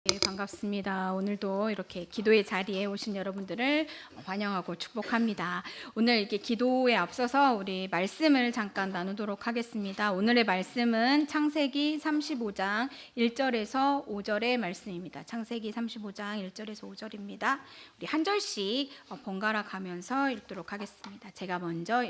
네, 반갑습니다. 오늘도 이렇게 기도의 자리에 오신 여러분들을 환영하고 축복합니다. 오늘 이렇게 기도에 앞서서 우리 말씀을 잠깐 나누도록 하겠습니다. 오늘의 말씀은 창세기 35장 1절에서 5절의 말씀입니다. 창세기 35장 1절에서 5절입니다. 우리 한 절씩 번갈아 가면서 읽도록 하겠습니다. 제가 먼저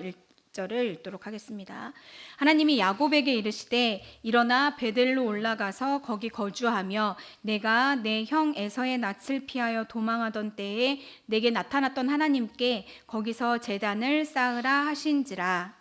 절을 읽도록 하겠습니다. 하나님이 야곱에게 이르시되 일어나 베델로 올라가서 거기 거주하며 내가 내 형 에서의 낯을 피하여 도망하던 때에 내게 나타났던 하나님께 거기서 제단을 쌓으라 하신지라.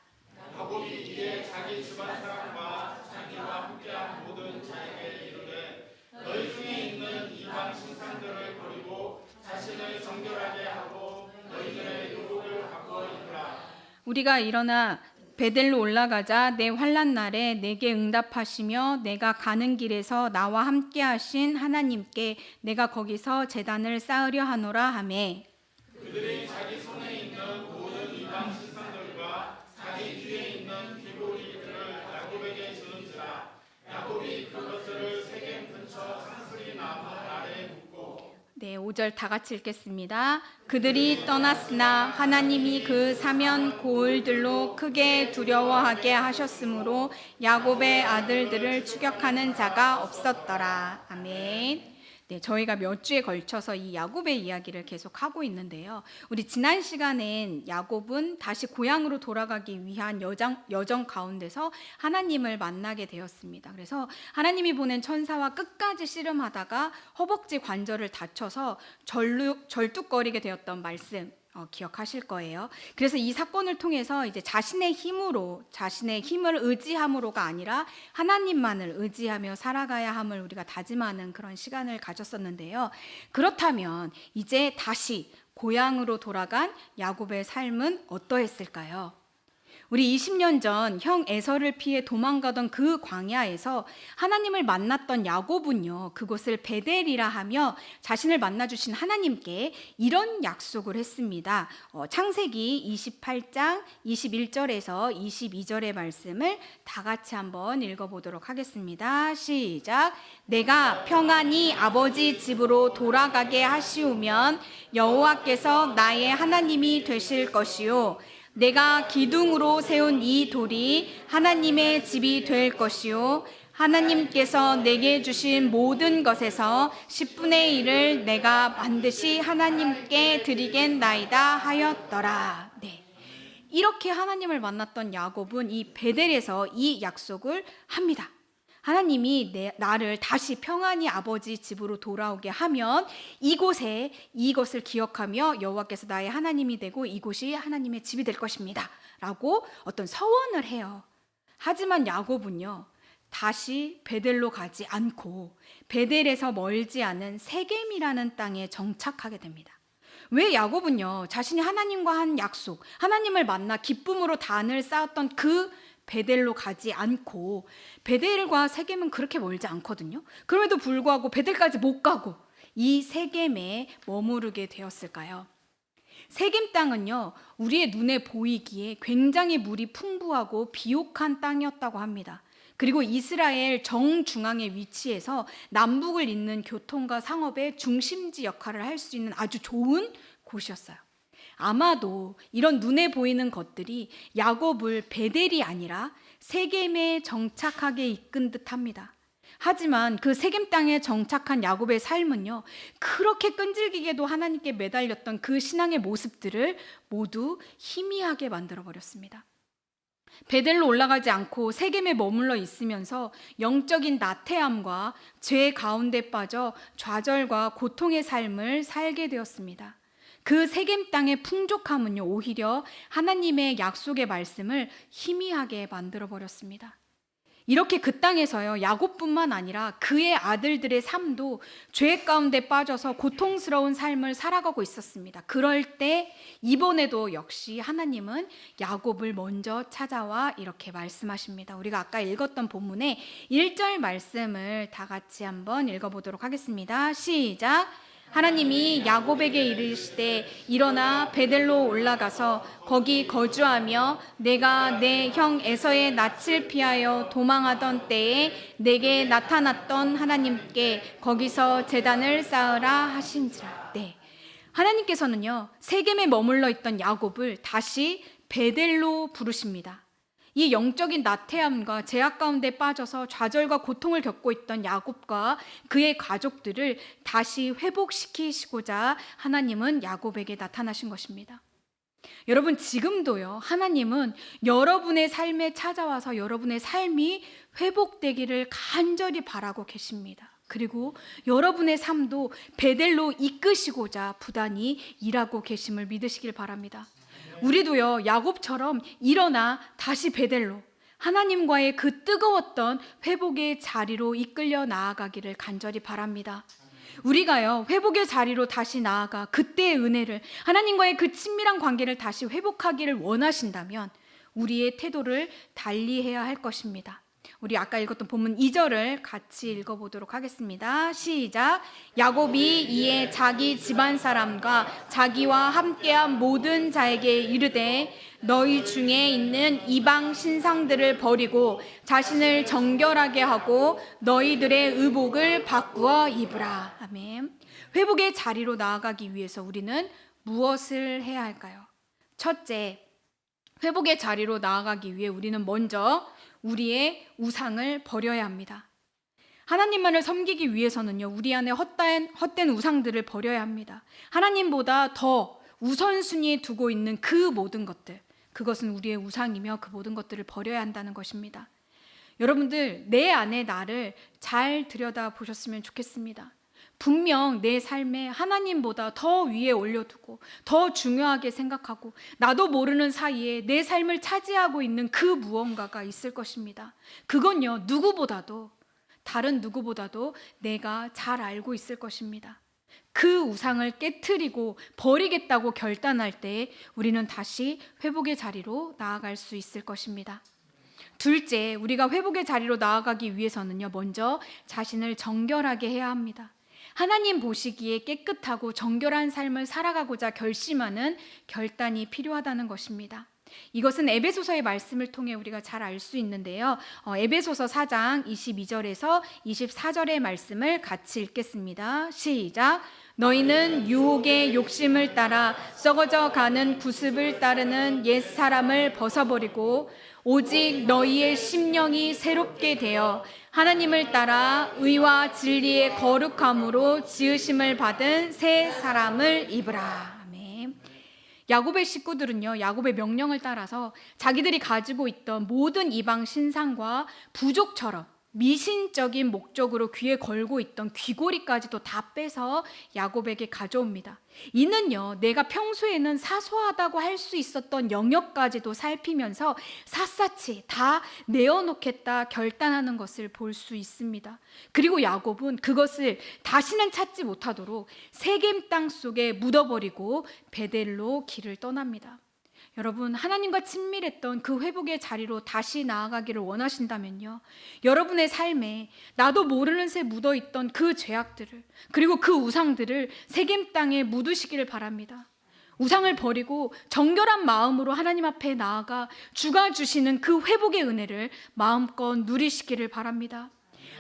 야곱이 이에 자기 집안 사람과 자기와 함께한 모든 자에게 이르되 너희 중에 있는 이방 신상들을 버리고 자신을 정결하게 하고 너희들의 유혹을 바꾸어이라. 우리가 일어나 베델로 올라가자 내 환난 날에 내게 응답하시며 내가 가는 길에서 나와 함께 하신 하나님께 내가 거기서 제단을 쌓으려 하노라 하매 그들이 자기 손에 있는 모든 이방 신상들과 자기 뒤에 있는 귀고리들을 야곱에게 주는지라. 야곱이 그것들을 세겜 근처 산수리 나무 아래에 묻고. 네, 5절 다 같이 읽겠습니다. 그들이 떠났으나 하나님이 그 사면 고을들로 크게 두려워하게 하셨으므로 야곱의 아들들을 추격하는 자가 없었더라. 아멘. 네, 저희가 몇 주에 걸쳐서 이 야곱의 이야기를 계속 하고 있는데요. 우리 지난 시간엔 야곱은 다시 고향으로 돌아가기 위한 여정 가운데서 하나님을 만나게 되었습니다. 그래서 하나님이 보낸 천사와 끝까지 씨름하다가 허벅지 관절을 다쳐서 절뚝거리게 되었던 말씀 기억하실 거예요. 그래서 이 사건을 통해서 이제 자신의 힘을 의지함으로가 아니라 하나님만을 의지하며 살아가야 함을 우리가 다짐하는 그런 시간을 가졌었는데요. 그렇다면 이제 다시 고향으로 돌아간 야곱의 삶은 어떠했을까요? 우리 20년 전 형 에서를 피해 도망가던 그 광야에서 하나님을 만났던 야곱은요, 그곳을 베델이라 하며 자신을 만나주신 하나님께 이런 약속을 했습니다. 창세기 28장 21절에서 22절의 말씀을 다 같이 한번 읽어보도록 하겠습니다. 시작. 내가 평안히 아버지 집으로 돌아가게 하시우면 여호와께서 나의 하나님이 되실 것이요 내가 기둥으로 세운 이 돌이 하나님의 집이 될 것이요 하나님께서 내게 주신 모든 것에서 10분의 1을 내가 반드시 하나님께 드리겠나이다 하였더라. 네. 이렇게 하나님을 만났던 야곱은 이 베델에서 이 약속을 합니다. 하나님이 나를 다시 평안히 아버지 집으로 돌아오게 하면 이곳에 이것을 기억하며 여호와께서 나의 하나님이 되고 이곳이 하나님의 집이 될 것입니다 라고 어떤 서원을 해요. 하지만 야곱은요, 다시 베델로 가지 않고 베델에서 멀지 않은 세겜이라는 땅에 정착하게 됩니다. 왜 야곱은요, 자신이 하나님과 한 약속, 하나님을 만나 기쁨으로 단을 쌓았던 그 베델로 가지 않고, 베델과 세겜은 그렇게 멀지 않거든요. 그럼에도 불구하고 베델까지 못 가고 이 세겜에 머무르게 되었을까요? 세겜 땅은요, 우리의 눈에 보이기에 굉장히 물이 풍부하고 비옥한 땅이었다고 합니다. 그리고 이스라엘 정중앙에 위치해서 남북을 잇는 교통과 상업의 중심지 역할을 할 수 있는 아주 좋은 곳이었어요. 아마도 이런 눈에 보이는 것들이 야곱을 베델이 아니라 세겜에 정착하게 이끈 듯합니다. 하지만 그 세겜 땅에 정착한 야곱의 삶은요, 그렇게 끈질기게도 하나님께 매달렸던 그 신앙의 모습들을 모두 희미하게 만들어버렸습니다. 베델로 올라가지 않고 세겜에 머물러 있으면서 영적인 나태함과 죄 가운데 빠져 좌절과 고통의 삶을 살게 되었습니다. 그 세겜 땅의 풍족함은요, 오히려 하나님의 약속의 말씀을 희미하게 만들어버렸습니다. 이렇게 그 땅에서요, 야곱뿐만 아니라 그의 아들들의 삶도 죄 가운데 빠져서 고통스러운 삶을 살아가고 있었습니다. 그럴 때 이번에도 역시 하나님은 야곱을 먼저 찾아와 이렇게 말씀하십니다. 우리가 아까 읽었던 본문의 1절 말씀을 다 같이 한번 읽어보도록 하겠습니다. 시작. 하나님이 야곱에게 이르시되 일어나 베델로 올라가서 거기 거주하며 내가 내 형 에서의 낯을 피하여 도망하던 때에 내게 나타났던 하나님께 거기서 제단을 쌓으라 하신지라. 네. 하나님께서는요, 세겜에 머물러 있던 야곱을 다시 베델로 부르십니다. 이 영적인 나태함과 제약 가운데 빠져서 좌절과 고통을 겪고 있던 야곱과 그의 가족들을 다시 회복시키시고자 하나님은 야곱에게 나타나신 것입니다. 여러분, 지금도요, 하나님은 여러분의 삶에 찾아와서 여러분의 삶이 회복되기를 간절히 바라고 계십니다. 그리고 여러분의 삶도 베델로 이끄시고자 부단히 일하고 계심을 믿으시길 바랍니다. 우리도요, 야곱처럼 일어나 다시 베델로, 하나님과의 그 뜨거웠던 회복의 자리로 이끌려 나아가기를 간절히 바랍니다. 우리가요, 회복의 자리로 다시 나아가 그때의 은혜를, 하나님과의 그 친밀한 관계를 다시 회복하기를 원하신다면 우리의 태도를 달리해야 할 것입니다. 우리 아까 읽었던 본문 2절을 같이 읽어보도록 하겠습니다. 시작. 야곱이 이에 자기 집안 사람과 자기와 함께한 모든 자에게 이르되 너희 중에 있는 이방 신상들을 버리고 자신을 정결하게 하고 너희들의 의복을 바꾸어 입으라. 아멘. 회복의 자리로 나아가기 위해서 우리는 무엇을 해야 할까요? 첫째, 회복의 자리로 나아가기 위해 우리는 먼저 우리의 우상을 버려야 합니다. 하나님만을 섬기기 위해서는요, 우리 안에 헛된 우상들을 버려야 합니다. 하나님보다 더 우선순위에 두고 있는 그 모든 것들, 그것은 우리의 우상이며 그 모든 것들을 버려야 한다는 것입니다. 여러분들, 내 안에 나를 잘 들여다보셨으면 좋겠습니다. 분명 내 삶에 하나님보다 더 위에 올려두고 더 중요하게 생각하고 나도 모르는 사이에 내 삶을 차지하고 있는 그 무언가가 있을 것입니다. 그건요, 다른 누구보다도 내가 잘 알고 있을 것입니다. 그 우상을 깨트리고 버리겠다고 결단할 때 우리는 다시 회복의 자리로 나아갈 수 있을 것입니다. 둘째, 우리가 회복의 자리로 나아가기 위해서는요, 먼저 자신을 정결하게 해야 합니다. 하나님 보시기에 깨끗하고 정결한 삶을 살아가고자 결심하는 결단이 필요하다는 것입니다. 이것은 에베소서의 말씀을 통해 우리가 잘 알 수 있는데요. 에베소서 4장 22절에서 24절의 말씀을 같이 읽겠습니다. 시작. 너희는 유혹의 욕심을 따라 썩어져 가는 구습을 따르는 옛 사람을 벗어버리고 오직 너희의 심령이 새롭게 되어 하나님을 따라 의와 진리의 거룩함으로 지으심을 받은 새 사람을 입으라. 아멘. 야곱의 식구들은요, 야곱의 명령을 따라서 자기들이 가지고 있던 모든 이방 신상과 부족처럼 미신적인 목적으로 귀에 걸고 있던 귀고리까지도 다 빼서 야곱에게 가져옵니다. 이는요, 내가 평소에는 사소하다고 할 수 있었던 영역까지도 살피면서 샅샅이 다 내어놓겠다 결단하는 것을 볼 수 있습니다. 그리고 야곱은 그것을 다시는 찾지 못하도록 세겜 땅 속에 묻어버리고 베델로 길을 떠납니다. 여러분, 하나님과 친밀했던 그 회복의 자리로 다시 나아가기를 원하신다면요, 여러분의 삶에 나도 모르는 새 묻어있던 그 죄악들을, 그리고 그 우상들을 세겜 땅에 묻으시기를 바랍니다. 우상을 버리고 정결한 마음으로 하나님 앞에 나아가 주가 주시는 그 회복의 은혜를 마음껏 누리시기를 바랍니다.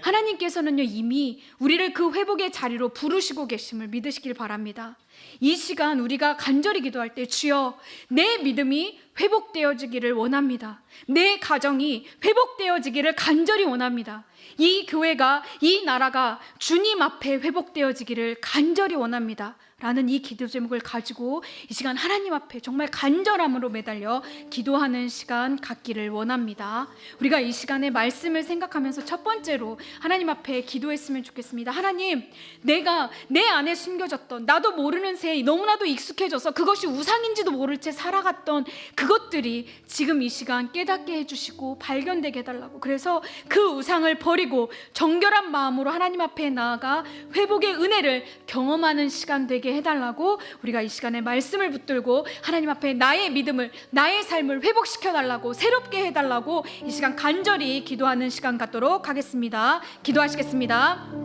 하나님께서는요, 이미 우리를 그 회복의 자리로 부르시고 계심을 믿으시길 바랍니다. 이 시간 우리가 간절히 기도할 때, 주여, 내 믿음이 회복되어지기를 원합니다. 내 가정이 회복되어지기를 간절히 원합니다. 이 교회가, 이 나라가 주님 앞에 회복되어지기를 간절히 원합니다. 라는 이 기도 제목을 가지고 이 시간 하나님 앞에 정말 간절함으로 매달려 기도하는 시간 갖기를 원합니다. 우리가 이 시간에 말씀을 생각하면서 첫 번째로 하나님 앞에 기도했으면 좋겠습니다. 하나님, 내가 내 안에 숨겨졌던, 나도 모르는 새 너무나도 익숙해져서 그것이 우상인지도 모를 채 살아갔던 그것들이 지금 이 시간 깨닫게 해주시고 발견되게 해달라고, 그래서 그 우상을 버리고 정결한 마음으로 하나님 앞에 나아가 회복의 은혜를 경험하는 시간 되게 해달라고 우리가 이 시간에 말씀을 붙들고 하나님 앞에 나의 믿음을, 나의 삶을 회복시켜 달라고, 새롭게 해달라고 이 시간 간절히 기도하는 시간 갖도록 하겠습니다. 기도하시겠습니다.